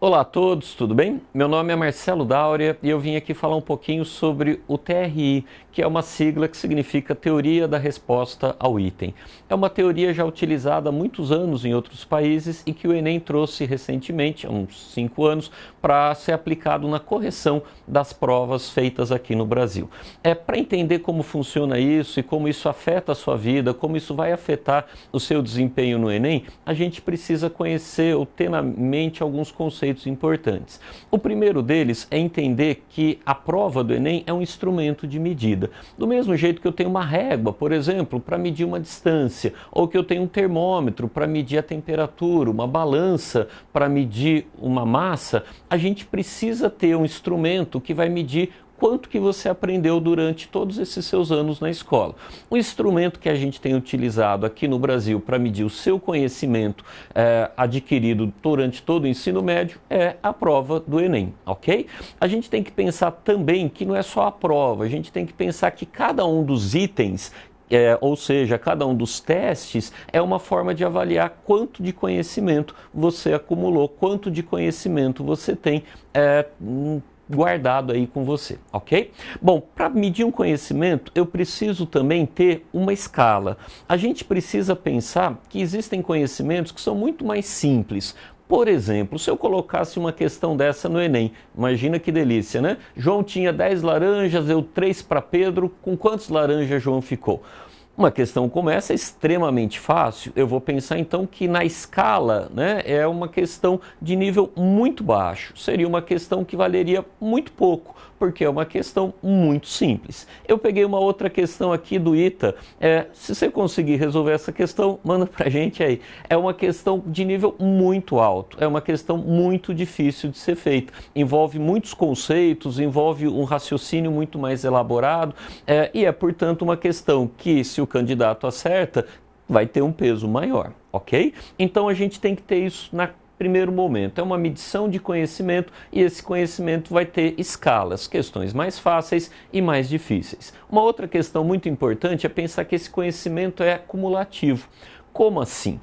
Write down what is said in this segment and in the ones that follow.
Olá a todos, tudo bem? Meu nome é Marcelo Dáurea e eu vim aqui falar um pouquinho sobre o TRI, que é uma sigla que significa Teoria da Resposta ao Item. É uma teoria já utilizada há muitos anos em outros países e que o Enem trouxe recentemente, há uns 5 anos, para ser aplicado na correção das provas feitas aqui no Brasil. Para entender como funciona isso e como isso afeta a sua vida, como isso vai afetar o seu desempenho no Enem, a gente precisa conhecer ou ter na mente alguns conceitos importantes. O primeiro deles é entender que a prova do Enem é um instrumento de medida. Do mesmo jeito que eu tenho uma régua, por exemplo, para medir uma distância, ou que eu tenho um termômetro para medir a temperatura, uma balança para medir uma massa, a gente precisa ter um instrumento que vai medir quanto que você aprendeu durante todos esses seus anos na escola. O instrumento que a gente tem utilizado aqui no Brasil para medir o seu conhecimento adquirido durante todo o ensino médio é a prova do Enem, ok? A gente tem que pensar também que não é só a prova, a gente tem que pensar que cada um dos itens ou seja, cada um dos testes é uma forma de avaliar quanto de conhecimento você acumulou, quanto de conhecimento você tem guardado aí com você, ok? Bom, para medir um conhecimento, eu preciso também ter uma escala. A gente precisa pensar que existem conhecimentos que são muito mais simples. Por exemplo, se eu colocasse uma questão dessa no Enem, imagina que delícia, né? João tinha 10 laranjas, deu 3 para Pedro, com quantas laranjas João ficou? Uma questão como essa é extremamente fácil, eu vou pensar então que na escala, né, é uma questão de nível muito baixo, seria uma questão que valeria muito pouco, porque é uma questão muito simples. Eu peguei uma outra questão aqui do ITA, se você conseguir resolver essa questão, manda pra gente aí. É uma questão de nível muito alto, é uma questão muito difícil de ser feita, envolve muitos conceitos, envolve um raciocínio muito mais elaborado, e é portanto uma questão que, se o candidato acerta, vai ter um peso maior, ok? Então a gente tem que ter isso na primeiro momento, é uma medição de conhecimento e esse conhecimento vai ter escalas, questões mais fáceis e mais difíceis. Uma outra questão muito importante é pensar que esse conhecimento é cumulativo. Como assim?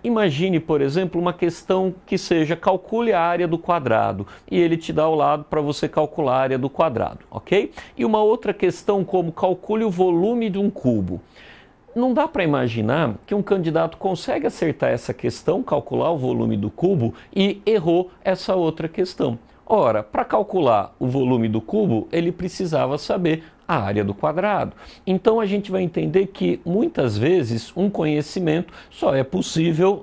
Imagine, por exemplo, uma questão que seja calcule a área do quadrado e ele te dá ao lado para você calcular a área do quadrado, ok? E uma outra questão como calcule o volume de um cubo. Não dá para imaginar que um candidato consegue acertar essa questão, calcular o volume do cubo, e errou essa outra questão. Ora, para calcular o volume do cubo, ele precisava saber a área do quadrado. Então a gente vai entender que muitas vezes um conhecimento só é possível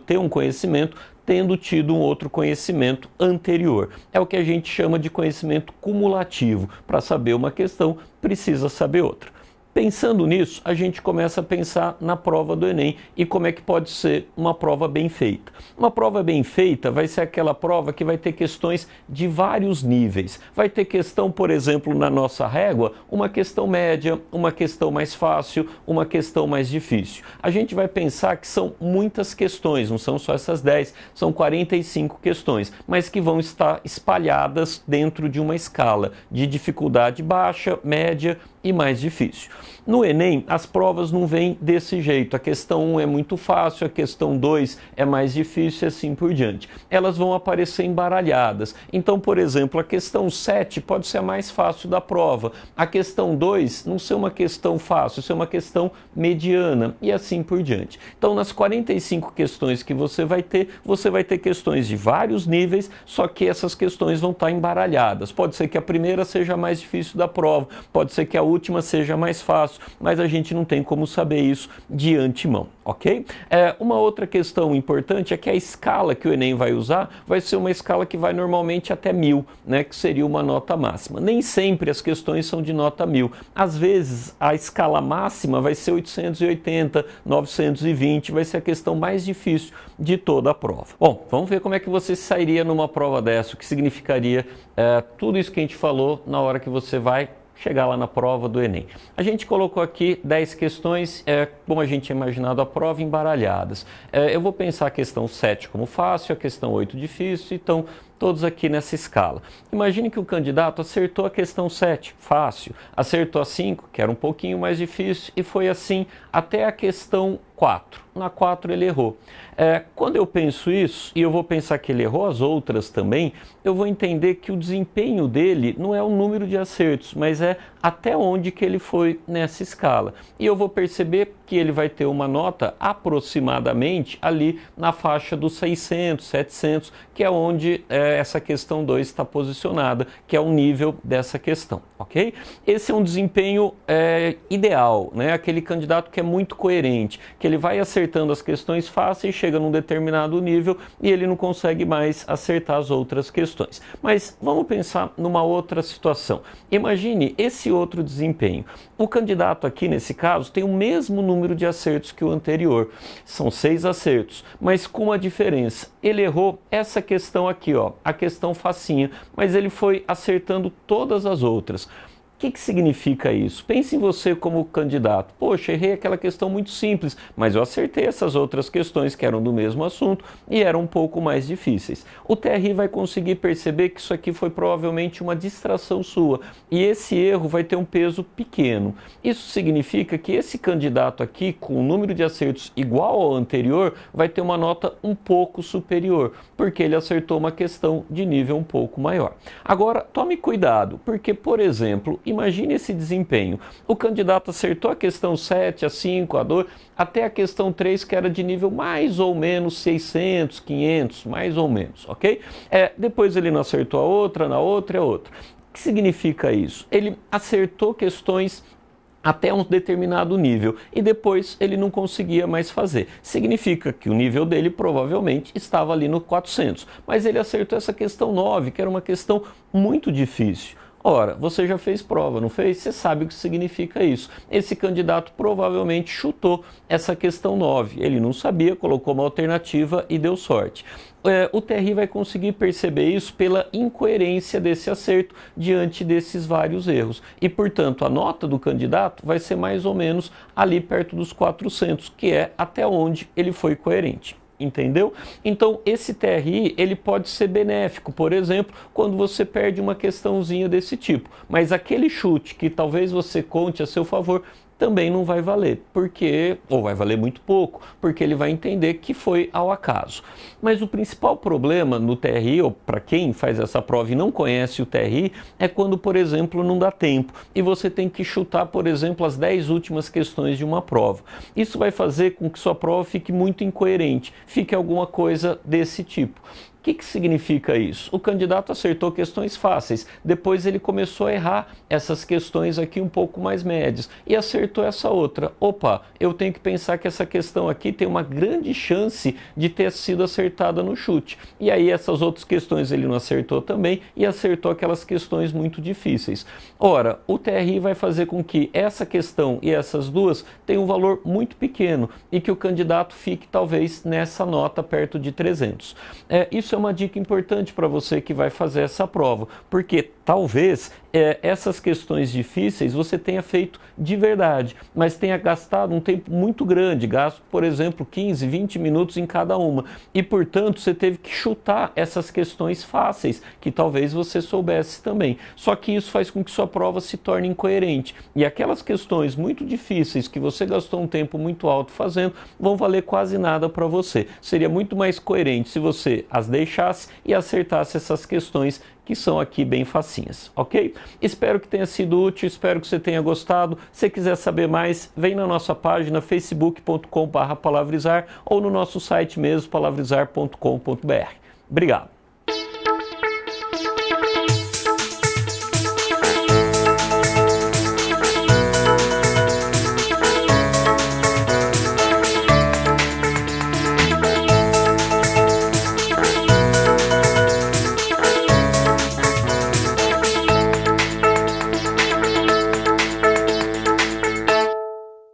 ter um conhecimento tendo tido um outro conhecimento anterior. É o que a gente chama de conhecimento cumulativo. Para saber uma questão, precisa saber outra. Pensando nisso, a gente começa a pensar na prova do Enem e como é que pode ser uma prova bem feita. Uma prova bem feita vai ser aquela prova que vai ter questões de vários níveis. Vai ter questão, por exemplo, na nossa régua, uma questão média, uma questão mais fácil, uma questão mais difícil. A gente vai pensar que são muitas questões, não são só essas 10, são 45 questões, mas que vão estar espalhadas dentro de uma escala de dificuldade baixa, média e mais difícil. No Enem, as provas não vêm desse jeito. A questão 1 é muito fácil, a questão 2 é mais difícil e assim por diante. Elas vão aparecer embaralhadas. Então, por exemplo, a questão 7 pode ser a mais fácil da prova. A questão 2 não ser uma questão fácil, ser uma questão mediana e assim por diante. Então, nas 45 questões que você vai ter questões de vários níveis, só que essas questões vão estar embaralhadas. Pode ser que a primeira seja a mais difícil da prova, pode ser que a última seja mais fácil, mas a gente não tem como saber isso de antemão, ok? Uma outra questão importante é que a escala que o Enem vai usar vai ser uma escala que vai normalmente até 1000, né, que seria uma nota máxima. Nem sempre as questões são de nota 1000. Às vezes a escala máxima vai ser 880, 920, vai ser a questão mais difícil de toda a prova. Bom, vamos ver como é que você sairia numa prova dessa, o que significaria tudo isso que a gente falou na hora que você vai chegar lá na prova do Enem. A gente colocou aqui 10 questões, como a gente tinha imaginado a prova, embaralhadas. Eu vou pensar a questão 7 como fácil, a questão 8 difícil, então todos aqui nessa escala. Imagine que o candidato acertou a questão 7, fácil, acertou a 5, que era um pouquinho mais difícil, e foi assim até a questão 4. Na 4 ele errou. Quando eu penso isso, e eu vou pensar que ele errou as outras também, eu vou entender que o desempenho dele não é o número de acertos, mas é até onde que ele foi nessa escala. E eu vou perceber que ele vai ter uma nota aproximadamente ali na faixa dos 600, 700, que é onde essa questão 2 está posicionada, que é o nível dessa questão, ok? Esse é um desempenho ideal, né? Aquele candidato que é muito coerente, que ele vai acertando as questões fáceis, chega num determinado nível e ele não consegue mais acertar as outras questões. Mas vamos pensar numa outra situação. Imagine esse outro desempenho. O candidato aqui, nesse caso, tem o mesmo número de acertos que o anterior. São 6 acertos, mas com uma diferença. Ele errou essa questão aqui, ó, a questão facinha, mas ele foi acertando todas as outras. O que significa isso? Pense em você como candidato. Poxa, errei aquela questão muito simples, mas eu acertei essas outras questões que eram do mesmo assunto e eram um pouco mais difíceis. O TRI vai conseguir perceber que isso aqui foi provavelmente uma distração sua e esse erro vai ter um peso pequeno. Isso significa que esse candidato aqui, com um número de acertos igual ao anterior, vai ter uma nota um pouco superior, porque ele acertou uma questão de nível um pouco maior. Agora, tome cuidado, porque, por exemplo, imagine esse desempenho. O candidato acertou a questão 7, a 5, a 2, até a questão 3, que era de nível mais ou menos 600, 500, mais ou menos, ok? Depois ele não acertou a outra, na outra é outra. O que significa isso? Ele acertou questões até um determinado nível e depois ele não conseguia mais fazer. Significa que o nível dele provavelmente estava ali no 400, mas ele acertou essa questão 9, que era uma questão muito difícil. Ora, você já fez prova, não fez? Você sabe o que significa isso. Esse candidato provavelmente chutou essa questão 9. Ele não sabia, colocou uma alternativa e deu sorte. O TRI vai conseguir perceber isso pela incoerência desse acerto diante desses vários erros. E, portanto, a nota do candidato vai ser mais ou menos ali perto dos 400, que é até onde ele foi coerente. Entendeu? Então, esse TRI, ele pode ser benéfico, por exemplo, quando você perde uma questãozinha desse tipo. Mas aquele chute que talvez você conte a seu favor, também não vai valer, ou vai valer muito pouco, porque ele vai entender que foi ao acaso. Mas o principal problema no TRI, ou para quem faz essa prova e não conhece o TRI, é quando, por exemplo, não dá tempo e você tem que chutar, por exemplo, as 10 últimas questões de uma prova. Isso vai fazer com que sua prova fique muito incoerente, fique alguma coisa desse tipo. O que significa isso? O candidato acertou questões fáceis, depois ele começou a errar essas questões aqui um pouco mais médias e acertou essa outra. Opa, eu tenho que pensar que essa questão aqui tem uma grande chance de ter sido acertada no chute. E aí essas outras questões ele não acertou também e acertou aquelas questões muito difíceis. Ora, o TRI vai fazer com que essa questão e essas duas tenham um valor muito pequeno e que o candidato fique talvez nessa nota perto de 300. Isso é uma dica importante para você que vai fazer essa prova, porque talvez essas questões difíceis você tenha feito de verdade, mas tenha gastado um tempo muito grande, gasto, por exemplo, 15, 20 minutos em cada uma, e portanto você teve que chutar essas questões fáceis, que talvez você soubesse também. Só que isso faz com que sua prova se torne incoerente, e aquelas questões muito difíceis que você gastou um tempo muito alto fazendo, vão valer quase nada para você. Seria muito mais coerente se você as deixasse e acertasse essas questões que são aqui bem facinhas, ok? Espero que tenha sido útil, espero que você tenha gostado. Se quiser saber mais, vem na nossa página facebook.com/palavrizar ou no nosso site mesmo, palavrizar.com.br. Obrigado!